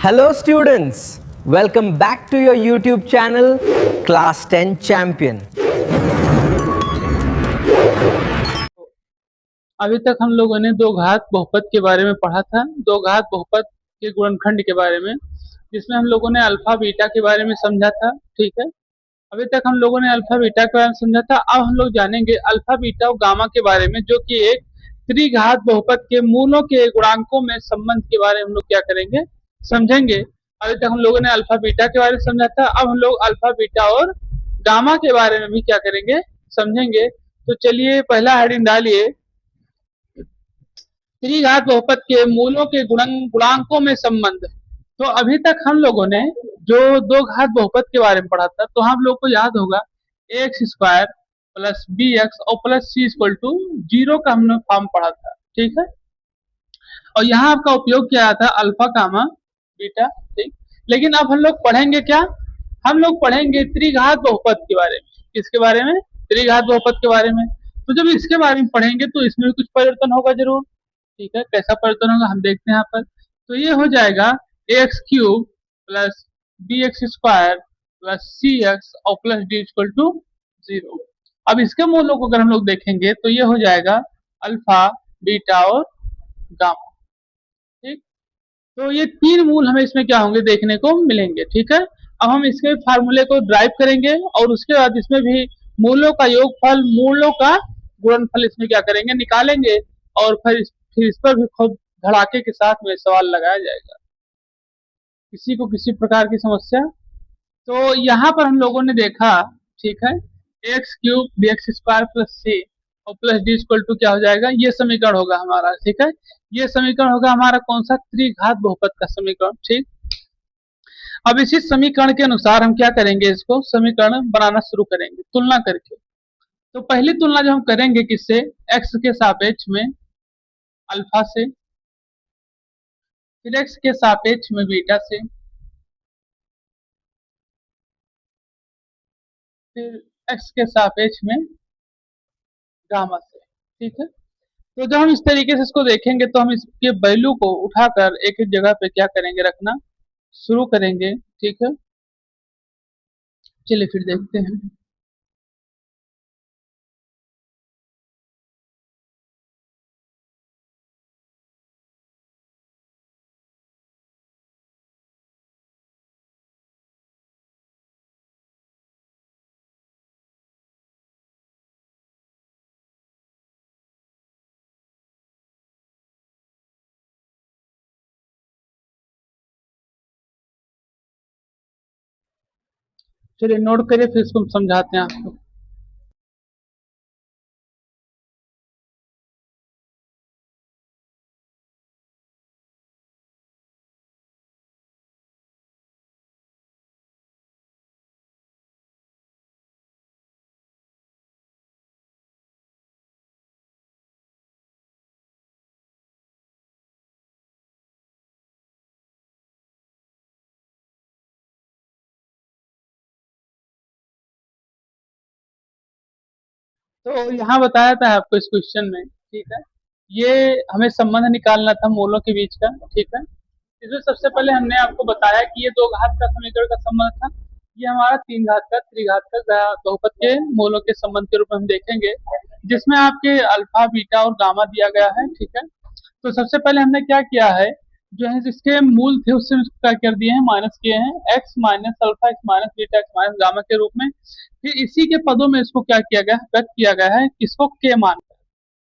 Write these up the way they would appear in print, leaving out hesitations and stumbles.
Hello students, welcome back to your YouTube channel Class 10 Champion. अभी तक हम लोगों ने दो घात बहुपद के बारे में पढ़ा था, दो घात बहुपद के गुणनखंड के बारे में, जिसमें हम लोगों ने अल्फा बीटा के बारे में समझा था। ठीक है, अभी तक हम लोगों ने अल्फा बीटा के बारे में समझा था। अब हम लोग जानेंगे अल्फा बीटा और गामा के बारे में, जो कि एक त्रिघात बहुपद के मूलों के गुणांकों में संबंध के बारे में हम लोग क्या करेंगे, समझेंगे। अभी तक हम लोगों ने अल्फा बीटा के बारे में समझा था, अब हम लोग अल्फा बीटा और गामा के बारे में भी क्या करेंगे, समझेंगे। तो चलिए पहला हेडिंग डालिए, त्रिघात बहुपद के मूलों के गुणांकों में संबंध। तो अभी तक हम लोगों ने जो दो घात बहुपद के बारे में पढ़ा था, तो हम लोग को याद होगा x square plus b x और plus c equal to zero का हमने फॉर्म पढ़ा था। ठीक है, और यहाँ आपका उपयोग किया था अल्फा गामा बीटा। ठीक, लेकिन अब हम लोग पढ़ेंगे क्या, हम लोग पढ़ेंगे त्रिघात बहुपद के बारे में। किसके बारे में? त्रिघात बहुपद के बारे में। तो जब इसके बारे में पढ़ेंगे तो इसमें भी कुछ परिवर्तन होगा जरूर। ठीक है, कैसा परिवर्तन होगा हम देखते हैं यहाँ पर। तो ये हो जाएगा x cube plus b x square plus c x और plus d equal to zero. अब इसके मूलों को अगर हम लोग देखेंगे तो ये हो जाएगा अल्फा बीटा और गामा। ठीक, तो ये तीन मूल हमें इसमें क्या होंगे, देखने को मिलेंगे। ठीक है, अब हम इसके फार्मूले को ड्राइव करेंगे और उसके बाद इसमें भी मूलों का योगफल, मूलों का गुणनफल इसमें क्या करेंगे, निकालेंगे। और फिर इस पर भी खूब धड़ाके के साथ में सवाल लगाया जाएगा, किसी को किसी प्रकार की समस्या। तो यहाँ पर हम लोगों ने देखा, ठीक है, x cube b x square plus c और प्लस डी इक्वल टू क्या हो जाएगा, ये समीकरण होगा हमारा। ठीक है, ये समीकरण होगा हमारा कौन सा, त्रिघात बहुपद का समीकरण। ठीक, अब इसी समीकरण के अनुसार हम क्या करेंगे, इसको समीकरण बनाना शुरू करेंगे तुलना करके। तो पहली तुलना जो हम करेंगे किससे, एक्स के सापेक्ष में अल्फा से, फिर एक्स के सापेक्ष में बीटा से, फिर एक्स के सापेक्ष में गामा से। ठीक है, तो जब हम इस तरीके से इसको देखेंगे तो हम इसके वैल्यू को उठाकर एक एक जगह पे क्या करेंगे, रखना शुरू करेंगे। ठीक है, चलिए फिर देखते हैं। चलिए नोट करिए, फिर इसको हम समझाते हैं आपको। तो यहाँ बताया था आपको इस क्वेश्चन में। ठीक है, ये हमें संबंध निकालना था मूलों के बीच का। ठीक है, इसमें सबसे पहले हमने आपको बताया कि ये दो घात का समीकरण का संबंध था, ये हमारा तीन घात का त्रिघात का बहुपद के मूलों के संबंध के रूप में हम देखेंगे, जिसमें आपके अल्फा बीटा और गामा दिया गया है। ठीक है, तो सबसे पहले हमने क्या किया है, जो है जिसके मूल थे उससे उसको क्या कर दिए हैं, माइनस किए हैं, x minus alpha x minus beta x minus gamma के रूप में। फिर इसी के पदों में इसको क्या किया गया, व्यक्त किया गया है, किसको, के मानकर।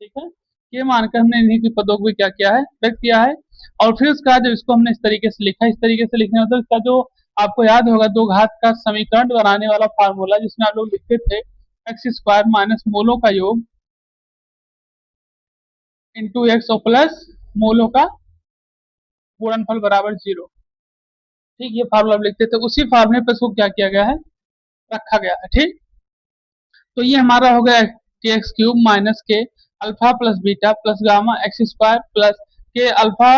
ठीक है, के मानकर हमने इन्हीं के पदों को भी क्या किया है, व्यक्त किया है। और फिर उसका जब इसको हमने इस तरीके से लिखा, इस तरीके से लिखने मतलब इसका जो आपको याद होगा दो घात का समीकरण बनाने वाला फार्मूला, जिसमें आप लोग लिखते थे एक्स स्क्वायर माइनस मूलों का योग इंटू एक्स और प्लस मूलों का गुणनफल बराबर जीरो। ठीक, ये फार्मूला लिखते थे, उसी फार्मूले पर इसको क्या किया गया है, रखा गया है। ठीक, तो ये हमारा हो गया k x cube minus k alpha plus beta plus gamma x square plus k alpha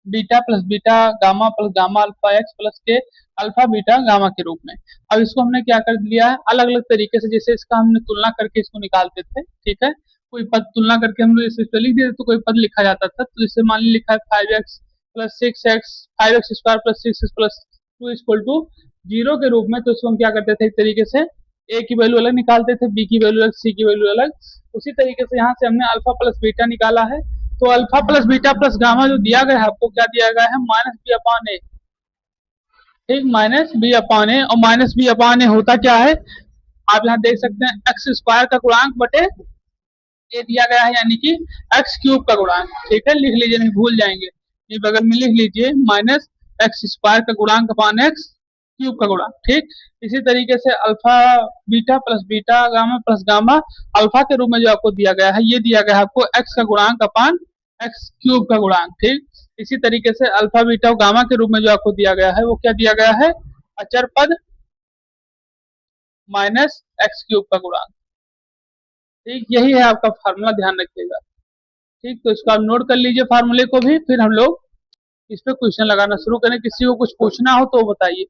beta plus beta gamma plus gamma alpha x plus k alpha beta gamma के रूप में। अब इसको हमने क्या कर लिया है, अलग अलग तरीके से, जैसे इसका हमने तुलना करके इसको निकालते थे। ठीक है, कोई पद तुलना करके हम लोग इसे लिख देते तो कोई पद लिखा जाता था। तो जैसे मान ली लिखा है 5x plus 6x 5x square plus 6x plus 2 equal to 0 के रूप में। तो इसको हम क्या करते थे, एक तरीके से a की वैल्यू अलग निकालते थे, b की वैल्यू अलग, c की वैल्यू अलग। उसी तरीके से यहाँ से हमने अल्फा प्लस बीटा निकाला है। तो alpha plus beta plus gamma जो दिया गया है आपको, क्या दिया गया है, माइनस बी अपॉन ए। ठीक, माइनस बी अपॉन ए, और माइनस बी अपॉन ए होता क्या है, आप यहाँ देख सकते हैं एक्स स्क्वायर का गुणांक बटे ए दिया गया है, यानी कि एक्स क्यूब का गुणांक। ठीक है, लिख लीजिए, नहीं भूल जाएंगे, ये बगल में लिख लीजिए, माइनस एक्स स्क्वायर का गुणांक अपॉन एक्स क्यूब का गुणांक। ठीक, इसी तरीके से alpha beta gamma plus gamma alpha के रूप में जो आपको दिया गया है, ये दिया गया है आपको एक्स का गुणांक अपॉन एक्स क्यूब का गुणांक। ठीक, इसी तरीके से अल्फा बीटा और गामा के रूप में जो आपको दिया गया है, वो क्या दिया गया है, अचर पद माइनस एक्स क्यूब का गुणांक। ठीक, यही है आपका फार्मूला, ध्यान रखिएगा। ठीक, तो इसको आप नोट कर लीजिए फार्मूले को भी, फिर हम लोग इस पे क्वेश्चन लगाना शुरू करें। किसी को कुछ पूछना हो तो बताइए।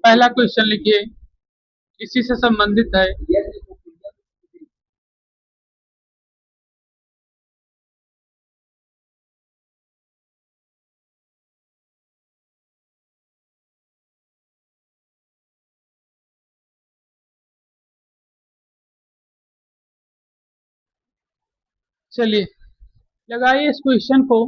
पहला क्वेश्चन लिखिए, इसी से संबंधित है। चलिए लगाइए इस क्वेश्चन को।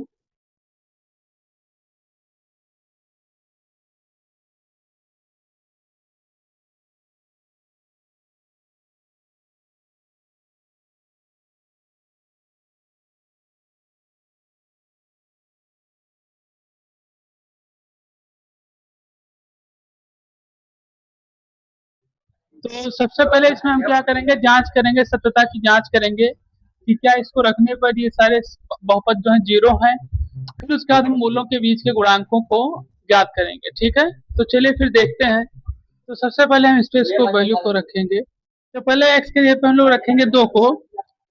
तो सबसे पहले इसमें हम क्या करेंगे, जांच करेंगे, सत्यता की जांच करेंगे कि क्या इसको रखने पर ये सारे बहुपद जो है जीरो हैं। फिर उसके बाद हम मूलों के बीच के गुणांकों को ज्ञात करेंगे। ठीक है, तो चलिए फिर देखते हैं। तो सबसे पहले हम इस पे इसको वैल्यू को रखेंगे। तो पहले x के जगह पे हम लोग रखेंगे 2 को,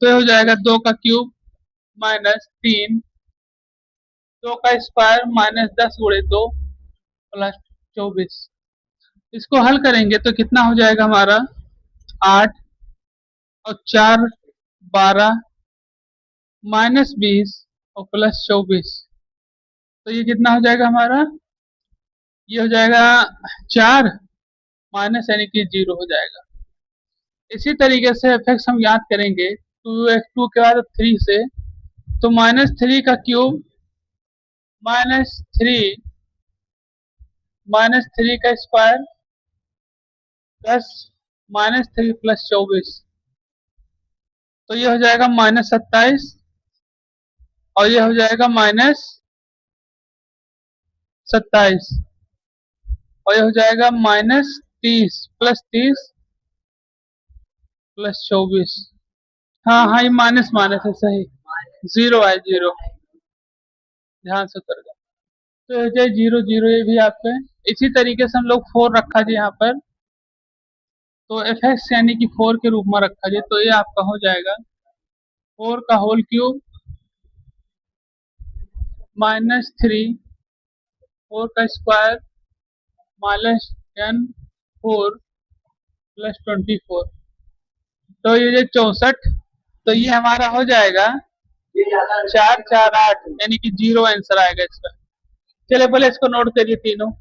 तो ये हो जाएगा 2 का क्यूब माइनस 3, 2 का स्क्वायर माइनस 10 गुणे 2 प्लस 24। इसको हल करेंगे तो कितना हो जाएगा हमारा, 8 और 4 12 माइनस 20 और प्लस 24। तो ये कितना हो जाएगा हमारा, ये हो जाएगा 4 माइनस यानी कि 0 हो जाएगा। इसी तरीके से एफ एक्स हम याद करेंगे 2 के बाद 3 से, तो माइनस 3 का क्यूब माइनस 3 का स्क्वायर प्लस माइनस 3 प्लस 24। तो ये हो जाएगा माइनस 27 और ये हो जाएगा माइनस 27 और ये हो जाएगा माइनस 30 प्लस 30 प्लस 24। हाँ हाँ, ये माइनस माइनस है, सही, 0 है, 0, ध्यान से उतर गया। तो हो जाए 0 0, ये भी आपके। इसी तरीके से हम लोग 4 रखा जी यहाँ पर, तो एफ एक्स यानी कि 4 के रूप में रखा जाए, तो ये आपका हो जाएगा 4 का होल क्यूब माइनस 3, 4 का स्क्वायर माइनस 10 4 प्लस 24। तो ये 64, तो ये हमारा हो जाएगा 4 4 8, यानी कि 0 आंसर आएगा इसका। चलिए पहले इसको नोट करिए तीनों।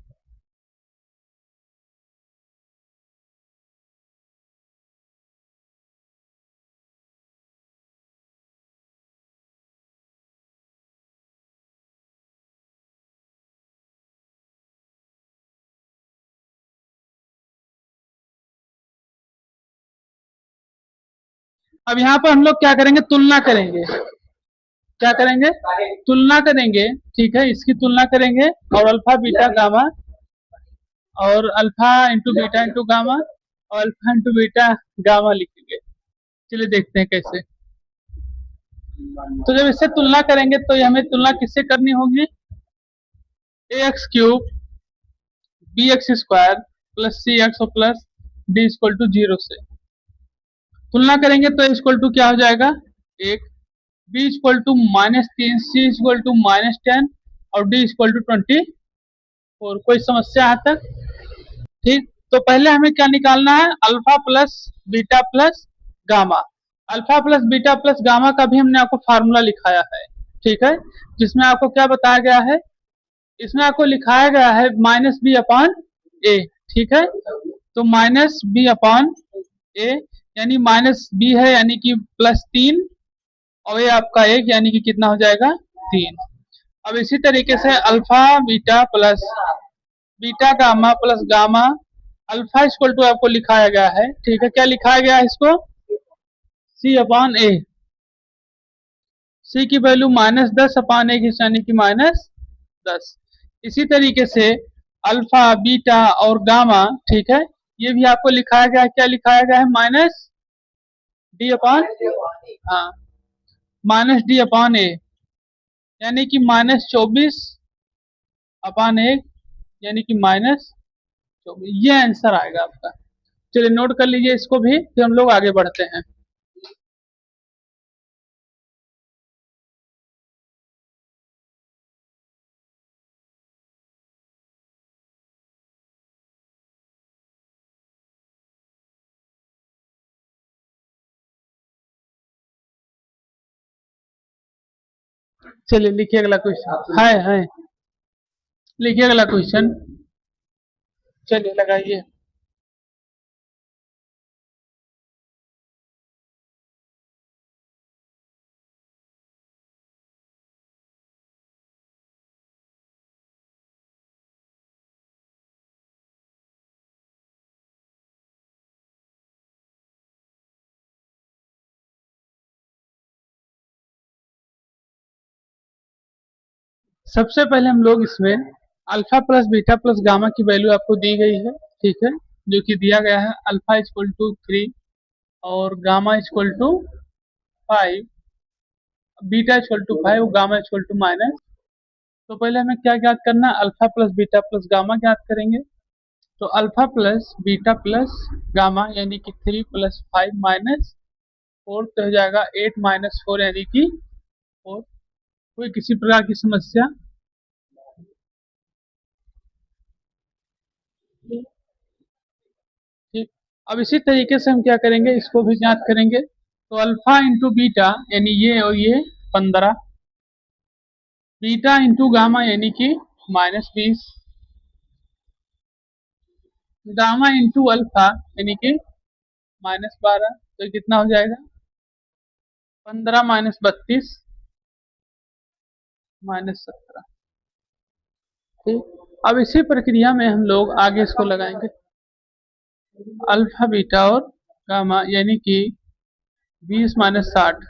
अब यहाँ पर हम लोग क्या करेंगे, तुलना करेंगे। क्या करेंगे, तुलना करेंगे। ठीक है, इसकी तुलना करेंगे और अल्फा बीटा गामा और alpha into beta into gamma और अल्फा इंटू बीटा गामा लिखेंगे। चलिए देखते हैं कैसे। तो जब इससे तुलना करेंगे तो ये हमें तुलना किससे करनी होगी, a x cube b x square plus c x और प्लस डी इक्वल टू 0 से तुलना करेंगे। तो इक्वल टू क्या हो जाएगा, 1, B equal to -3, C equal to -10 और डी इक्वल टू 24। कोई समस्या यहाँ तक? ठीक, तो पहले हमें क्या निकालना है, alpha plus beta plus gamma. Alpha plus beta plus gamma का भी हमने आपको फार्मूला लिखाया है। ठीक है, जिसमें आपको क्या बताया गया है, इसमें आपको लिखाया गया है माइनस बी अपॉन ए। ठीक है, तो माइनस बी अपॉन ए यानी माइनस बी है यानी कि +3 और ये आपका एक यानी कि कितना हो जाएगा 3। अब इसी तरीके से alpha beta plus beta gamma plus gamma alpha equal to आपको लिखाया गया है। ठीक है, क्या लिखाया गया है इसको, सी अपॉन ए। सी की वैल्यू -10 अपॉन ए यानी कि -10। इसी तरीके से अल्फा बीटा और गामा, ठीक है, ये भी आपको लिखाया गया है, क्या लिखाया गया है, -d अपॉन, हाँ, -d अपॉन ए यानी कि -24 अपॉन 1 यानी कि -24। ये आंसर आएगा आपका। चलिए नोट कर लीजिए इसको भी, फिर हम लोग आगे बढ़ते हैं। चलिए लिखिए अगला क्वेश्चन, है लिखिए अगला क्वेश्चन। चलिए लगाइए। सबसे पहले हम लोग इसमें alpha plus beta plus gamma की वैल्यू आपको दी गई है। ठीक है, जो कि दिया गया है अल्फा इक्वल टू 3 और gamma equal to 5, beta equal to 5 gamma equal to minus. तो पहले हमें क्या ज्ञात करना है, alpha plus beta plus gamma ज्ञात करेंगे। तो alpha plus beta plus gamma यानी कि 3 प्लस 5 माइनस 4 तो हो जाएगा 8 माइनस 4 यानी कि 4। कोई किसी प्रकार की समस्या, ठीक। अब इसी तरीके से हम क्या करेंगे, इसको भी ज्ञात करेंगे। तो अल्फा इंटू बीटा यानी ये और ये 15, बीटा इंटू गामा यानी कि -20, गामा इंटू अल्फा यानी कि -12। तो कितना हो जाएगा, 15 माइनस 32 -17। ठीक, अब इसी प्रक्रिया में हम लोग आगे इसको लगाएंगे, अल्फा बीटा और गामा यानी कि 20 माइनस 60।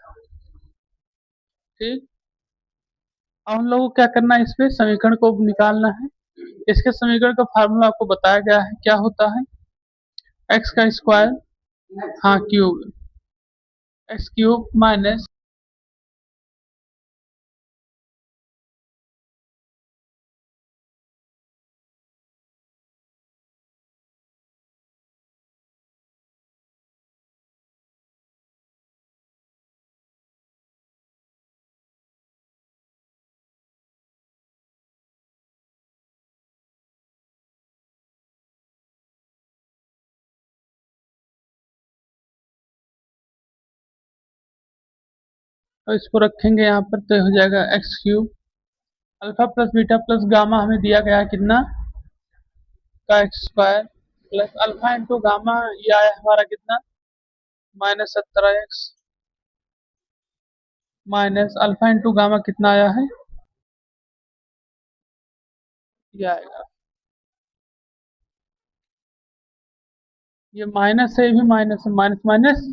ठीक, अब हम लोग को क्या करना है, इस पे समीकरण को निकालना है। इसके समीकरण का फार्मूला आपको बताया गया है, क्या होता है, एक्स का स्क्वायर, हाँ क्यूब, एक्स क्यूब माइनस, और इसको रखेंगे यहाँ पर तो हो जाएगा x cube. Alpha plus beta plus gamma हमें दिया गया है कितना, का square plus alpha into gamma, ये आया हमारा कितना, -17x minus alpha into gamma कितना आया है, ये आएगा, ये माइनस है, ये भी माइनस है, माइनस माइनस।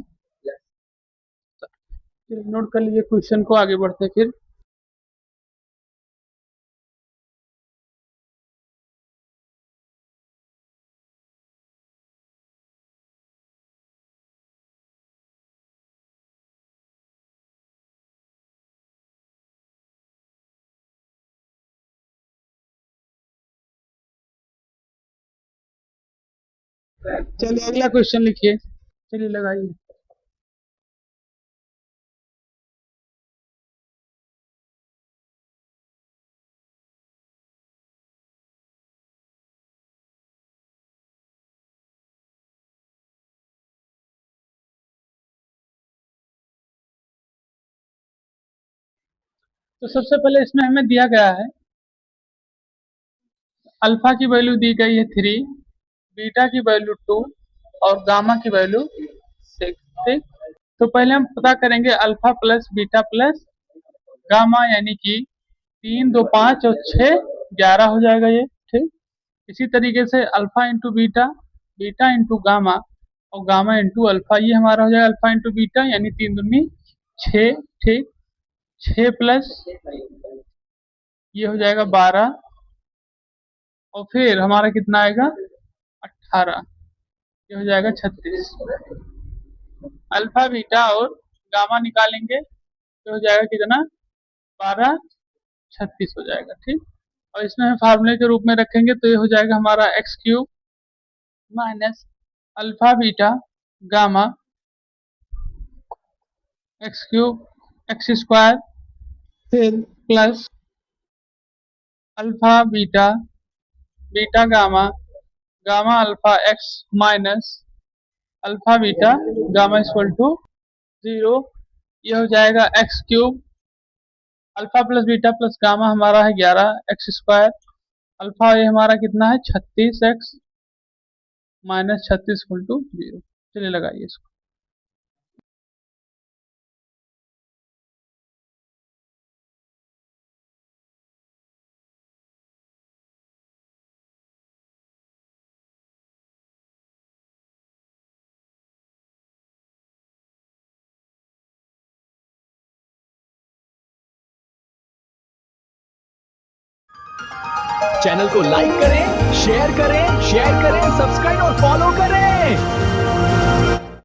नोट कर लीजिए क्वेश्चन को, आगे बढ़ते फिर। चलिए अगला क्वेश्चन लिखिए, चलिए लगाइए। तो सबसे पहले इसमें हमें दिया गया है अल्फा की वैल्यू दी गई है 3, बीटा की वैल्यू 2 और गामा की वैल्यू 6। ठीक, तो पहले हम पता करेंगे alpha plus beta plus gamma, यानी कि 3 2 5 और 6 11 हो जाएगा ये। ठीक, इसी तरीके से alpha into beta, beta into gamma और गामा इंटू अल्फा, ये हमारा हो जाएगा अल्फा इंटू बीटा यानी 3 दूनी 6। ठीक, 6 प्लस ये हो जाएगा 12 और फिर हमारा कितना आएगा 18, ये हो जाएगा 36। अल्फा बीटा और गामा निकालेंगे तो हो जाएगा कितना 12 36 हो जाएगा। ठीक, और इसमें हम फार्मूले के रूप में रखेंगे तो ये हो जाएगा हमारा x cube minus alpha beta gamma x cube x square फिर plus alpha beta beta gamma gamma alpha x minus alpha beta gamma equal to 0। ये हो जाएगा x cube alpha plus beta plus gamma हमारा है 11 x square, alpha ये हमारा कितना है 36 एक्स माइनस 36 इक्वल टू 0। चलिए लगाइए इसको। चैनल को लाइक करें, शेयर करें, सब्सक्राइब और फॉलो करें।